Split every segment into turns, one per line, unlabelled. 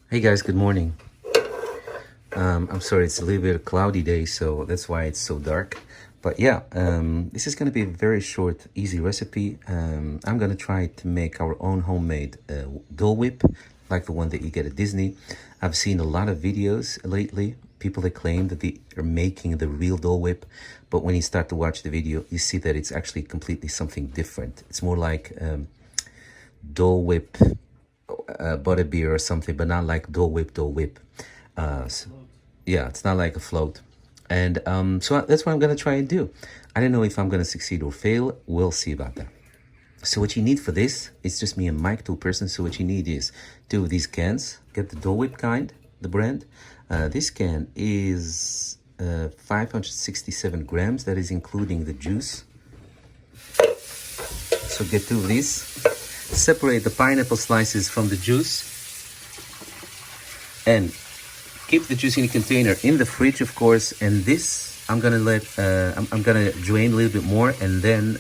Hey guys, good morning. I'm sorry, it's a little bit of a cloudy day, so that's why it's so dark. But yeah, this is going to be a very short, easy recipe. I'm going to try to make our own homemade Dole Whip, like the one that you get at Disney. I've seen a lot of videos lately, people that claim that they are making the real Dole Whip, but when you start to watch the video, you see that it's actually completely something different. It's more like Dole Whip butterbeer or something, but not like Dole Whip, Dole Whip. So, yeah, it's not like a float. And so that's what I'm going to try and do. I don't know if I'm going to succeed or fail. We'll see about that. So what you need for this, it's just me and Mike, two persons. So what you need is two of these cans. Get the Dole Whip kind, the brand. This can is 567 grams. That is including the juice. So get two of these. Separate the pineapple slices from the juice. And keep the juice in a container in the fridge, of course. And this I'm gonna I'm gonna drain a little bit more, and then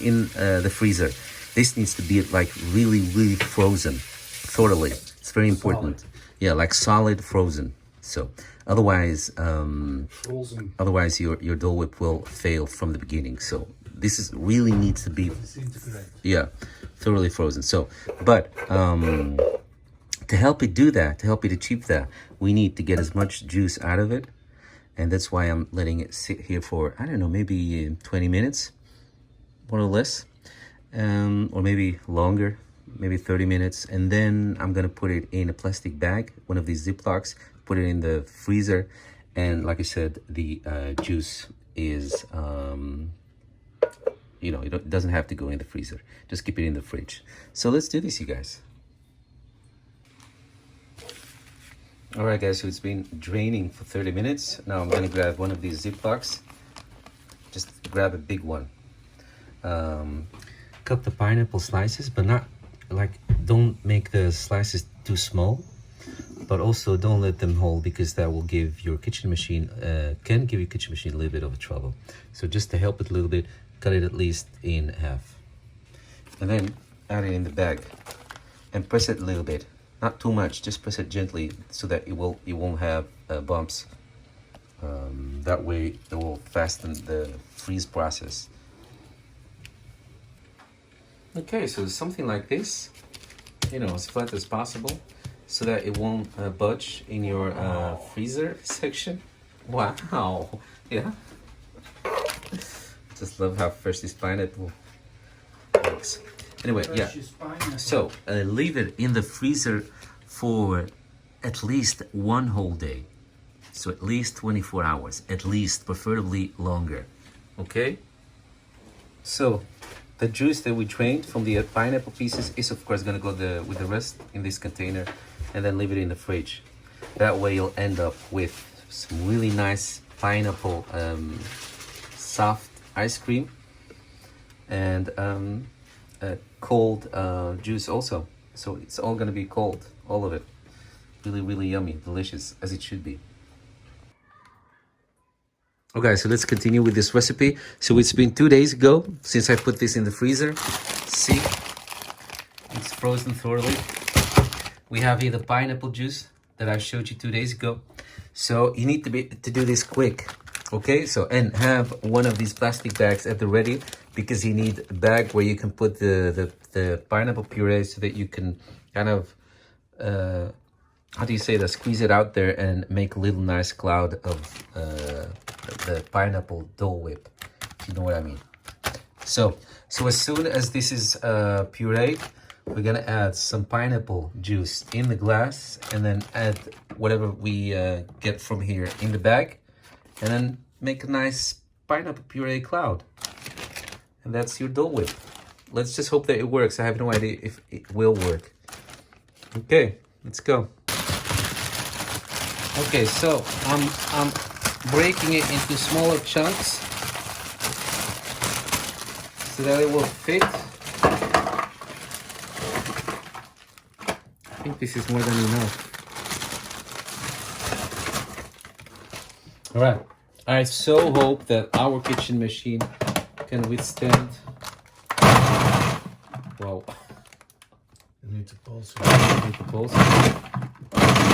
in the freezer. This needs to be like really, really frozen, thoroughly. It's very important. Solid. Yeah, like solid frozen. So otherwise, otherwise your Dole Whip will fail from the beginning. So this is really needs to be, yeah, thoroughly frozen. So, but to help it do that, to help it achieve that, we need to get as much juice out of it. And that's why I'm letting it sit here for, I don't know, maybe 20 minutes, more or less. Or maybe longer, maybe 30 minutes. And then I'm gonna put it in a plastic bag, one of these Ziplocs, put it in the freezer. And like I said, the juice is, you know, it doesn't have to go in the freezer. Just keep it in the fridge. So let's do this, you guys. All right, guys, so it's been draining for 30 minutes. Now I'm gonna grab one of these Ziplocs. Just grab a big one. Cut the pineapple slices, but not like, don't make the slices too small, but also don't let them whole, because that will give your kitchen machine, can give your kitchen machine a little bit of a trouble. So just to help it a little bit, cut it at least in half. And then add it in the bag and press it a little bit. Not too much, just press it gently so that you won't have bumps. That way it will fasten the freeze process. Okay, so something like this, you know, as flat as possible, so that it won't budge in your freezer section. Wow, yeah. Just love how fresh this pineapple looks. Anyway, yeah, so leave it in the freezer for at least one whole day. So at least 24 hours, at least, preferably longer, okay? So the juice that we drained from the pineapple pieces is of course gonna go with the rest in this container, and then leave it in the fridge. That way you'll end up with some really nice pineapple soft ice cream, and cold juice also. So it's all gonna be cold, all of it. Really, really yummy, delicious, as it should be. Okay, so let's continue with this recipe. So it's been 2 days ago since I put this in the freezer. See, it's frozen thoroughly. We have here the pineapple juice that I showed you 2 days ago. So you need to do this quick, okay? So, and have one of these plastic bags at the ready, because you need a bag where you can put the pineapple puree, so that you can kind of, how do you say that, squeeze it out there and make a little nice cloud of the pineapple Dole Whip, if you know what I mean. So as soon as this is pureed, we're gonna add some pineapple juice in the glass, and then add whatever we get from here in the bag, and then make a nice pineapple puree cloud. And that's your Dole Whip. Let's just hope that it works. I have no idea if it will work. Okay, let's go. Okay, so I'm breaking it into smaller chunks so that it will fit. I think this is more than enough. All right, I so hope that our kitchen machine can withstand. Wow.
You need to pulse it.
I need to pulse it.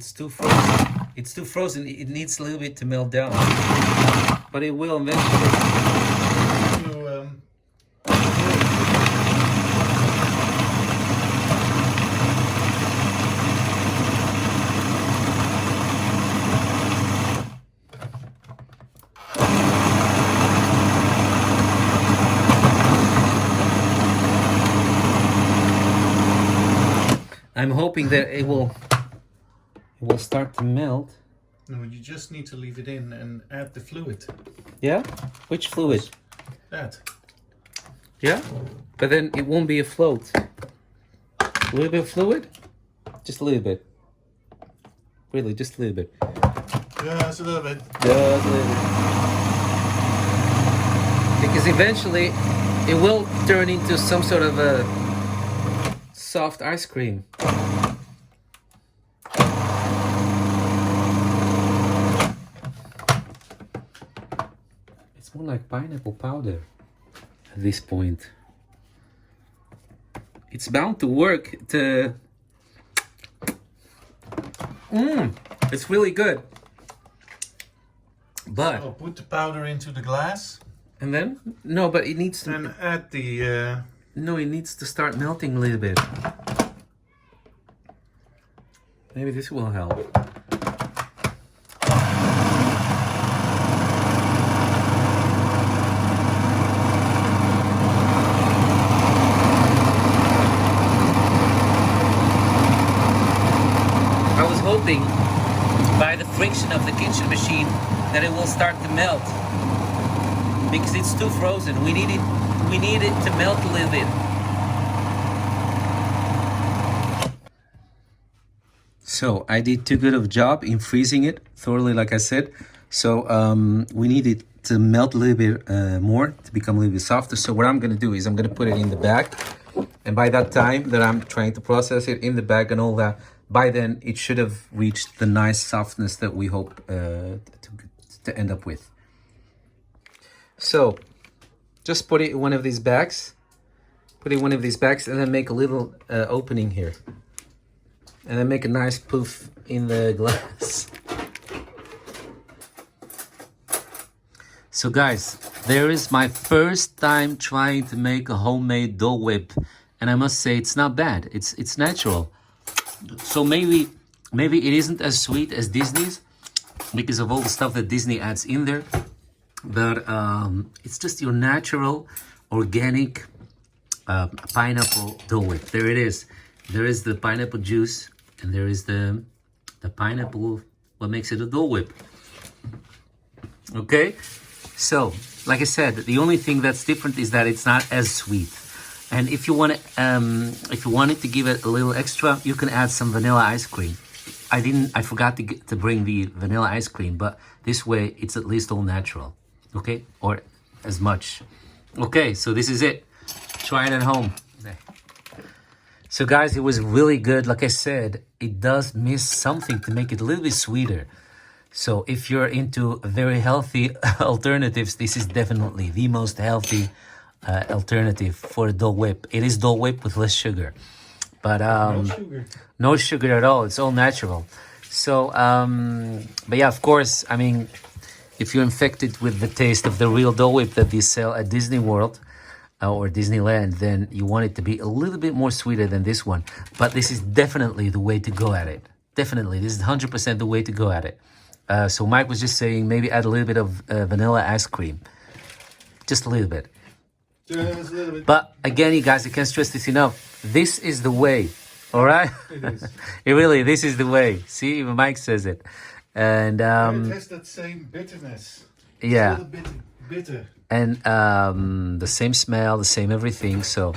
it's too frozen. It's too frozen. It needs a little bit to melt down, but it will eventually. I'm hoping that it will start to melt.
No, you just need to leave it in and add the fluid.
Yeah? Which fluid?
That.
Yeah? But then it won't be a float. A little bit of fluid? Just a little bit. Really, just a little bit.
Just a little bit.
Just a little bit. Because eventually it will turn into some sort of a soft ice cream. It's more like pineapple powder at this point. It's bound to work. It's really good. But
so put the powder into the glass.
And then? No, but it needs to...
And add the...
No, it needs to start melting a little bit. Maybe this will help. I was hoping by the friction of the kitchen machine that it will start to melt. Because it's too frozen. We need it to melt a little bit. So I did too good of a job in freezing it thoroughly, like I said. So we need it to melt a little bit more, to become a little bit softer. So what I'm going to do is I'm going to put it in the bag. And by that time that I'm trying to process it in the bag and all that, by then it should have reached the nice softness that we hope to end up with. So just put it in one of these bags. Put it in one of these bags and then make a little opening here. And then make a nice poof in the glass. So guys, there is my first time trying to make a homemade Dole Whip. And I must say it's not bad. It's natural. So maybe it isn't as sweet as Disney's because of all the stuff that Disney adds in there. But it's just your natural, organic pineapple Dole Whip. There it is. There is the pineapple juice, and there is the pineapple, what makes it a Dole Whip. Okay? So, like I said, the only thing that's different is that it's not as sweet. And if you want it to give it a little extra, you can add some vanilla ice cream. I forgot to bring the vanilla ice cream, but this way it's at least all natural. Okay, or as much. Okay, so this is it. Try it at home. So guys, it was really good. Like I said, it does miss something to make it a little bit sweeter. So if you're into very healthy alternatives, this is definitely the most healthy alternative for a Dole Whip. It is Dole Whip with less sugar. But no sugar at all. It's all natural. So, but yeah, of course, I mean, if you're infected with the taste of the real Dole Whip that they sell at Disney World or Disneyland, then you want it to be a little bit more sweeter than this one. But this is definitely the way to go at it. Definitely, this is 100% the way to go at it. So Mike was just saying maybe add a little bit of vanilla ice cream. Just a little bit.
Just a little bit.
But again, you guys, I can't stress this enough. This is the way. All right? It is. Really, this is the way. See, even Mike says it. And
it has that same bitterness.
Yeah.
It's a little bit bitter.
And the same smell, the same everything. So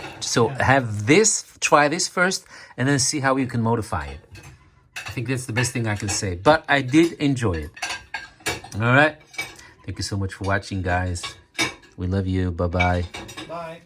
have this, try this first, and then see how you can modify it. I think that's the best thing I can say. But I did enjoy it. All right. Thank you so much for watching, guys. We love you. Bye-bye.
Bye.